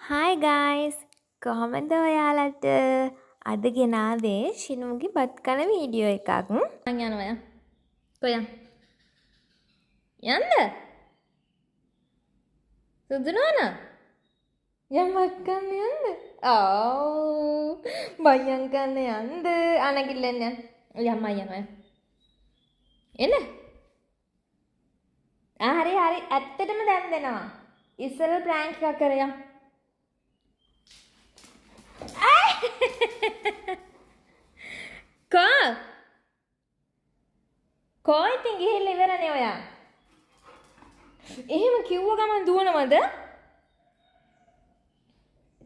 Hi guys කොහොමද ඔයාලට අද ගෙනාවේ ශිනුගේ බත් කන වීඩියෝ එකක් මං යනවා කොයන් යන්න සුදු නෝනා යම් බත් කන්න යන්න බයන් කන්න යන්න අනගිල්ලෙන් යන්න යම්මා යනවා එන්න හරි හරි ඇත්තටම දැන් දෙනවා ඉස්සෙල්ල ප්‍රෑන්ක් එකක් කරයන් කෝ ඉතින් ගිහිල්ලා ඉවරනේ ඔයා. එහෙම කිව්ව ගමන් දුවනවද?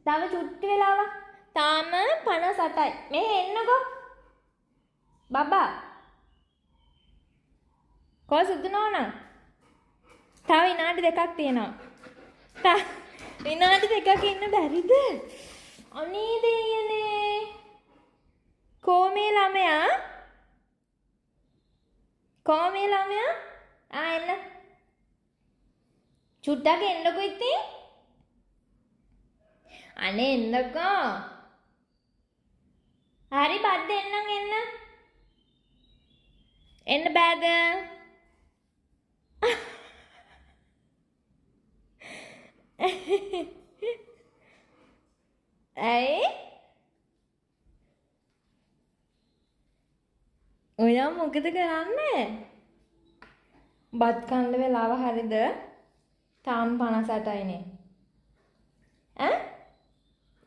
තව චුට්ටි වෙලාවක්. තාම 58යි. මෙහෙ එන්නකෝ. බබා. කෝ සුදු නෝනා. තව විනාඩි දෙකක් තියෙනවා. විනාඩි දෙකක් ඉන්න බැරිද? අනේ දෙයනේ. කොමේ ළමයා? කොමේ ළමයා? එන්න. චුට්ටක් එන්නකෝ ඉතින්. අනේ එන්නකෝ. හරි බත් දෙන්නම් එන්න. එන්න බෑද? ඇයි? ඔයා මොකද කරන්නේ? බත් කන්න වෙලාව හරිද? තාම 58යිනේ.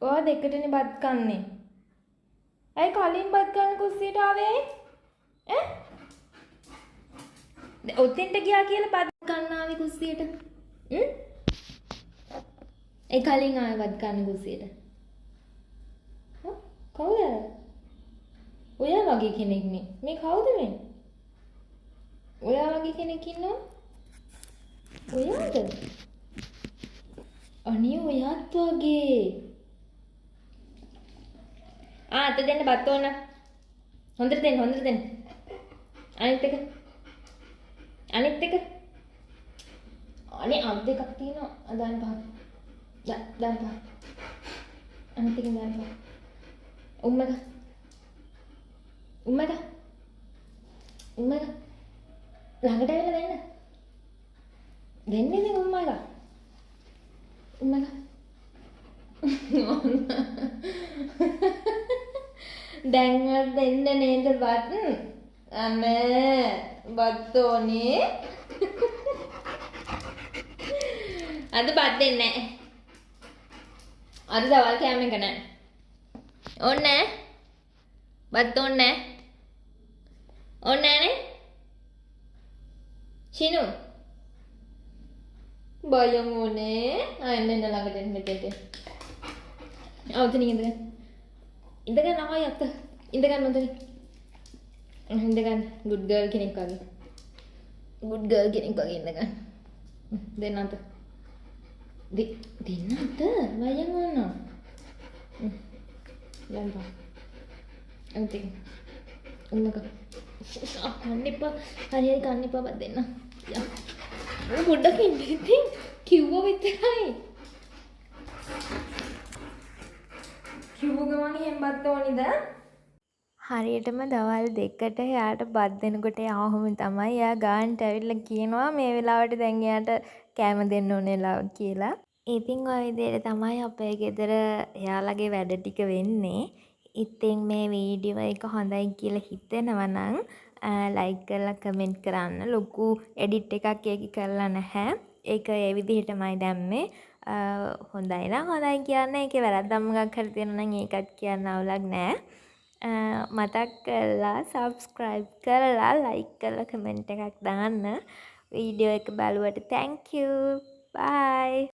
ඔයා දෙකටනේ බත් කන්නේ. ඇයි කලින් බත් කන්න කුස්සියට ආවේ? ඔතෙන්ට ගියා කියලා බත් කන්න ආවේ කුස්සියට. ඒ කලින් ආවේ බත් කන්න කුස්සියට. කවුද? ඔයා වගේ කෙනෙක් නේ. මේ කවුද මේ? ඔයා වගේ කෙනෙක් ඉන්නවා? ඔයාද? අනේ ඔයාත් වගේ. අත දෙන්න බත් ඕන. හොඳට දෙන්න. අනිත් එක. අනේ අත් දෙකක් තියෙනවා. දාන්න පහ. දාන්න පහ. අනිත් එකෙන් දාන්න පහ. උම්මක. ළඟට ඇවිල්ලා දෙන්න. දෙන්නේ නේ උම්මක. දැන්වත් දෙන්න නේද බත්? අනේ බත් ඕනේ. අද බත් දෙන්නේ නැහැ. අද දවල් කෑම එක නැහැ. ඕනේ නැහැ. බත් ඕනේ නැහැ. ඕනේ නැහනේ. ශිනු. බයම් ඕනේ. එන්න ළඟට එන්න මෙතෙන්ට. ඔතනින් ඉඳගෙන. ඉඳගෙන ආය අත. ඉඳගන්න ඔතනින්. ඉඳගන්න. good girl කෙනෙක් වගේ. ඉඳගන්න. දෙන්න අත. දෙන්න අත. බයම් ඕන. යන්න. අන්තිම. උන්නක. කන්න එපා. හරි කන්න එපා බත් දෙන්න. යන්න. පොඩ්ඩක් ඉන්න ඉතින් කිව්ව විතරයි. කිව්ව ගමන් එහෙම බත් ඕනිද? හරියටම දවල් 2ට එයාට බත් දෙනකොට ආවම තමයි එයා ගානට ඇවිල්ලා කියනවා මේ වෙලාවට දැන් එයාට කෑම දෙන්න ඕනේ කියලා. ඉතින් ওই විදිහට තමයි අපේ ගෙදර එයාලගේ වැඩ ටික වෙන්නේ. ඉතින් මේ වීඩියෝ එක හොඳයි කියලා හිතෙනවා නම් ලයික් කරලා කමෙන්ට් කරන්න. ලොකු එඩිට් එකක් ඒකේ කරලා නැහැ. ඒක ඒ විදිහටමයි දැම්මේ. හොඳයි නම් හොඳයි කියන්නේ. ඒකේ වැරද්දක් මොකක් හරි තියෙනවා නම් ඒකත් කියන්න අවුලක් නැහැ. මතක් කරලා subscribe කරලා like කරලා කමෙන්ට් එකක් දාන්න. වීඩියෝ එක බලුවට thank you. bye.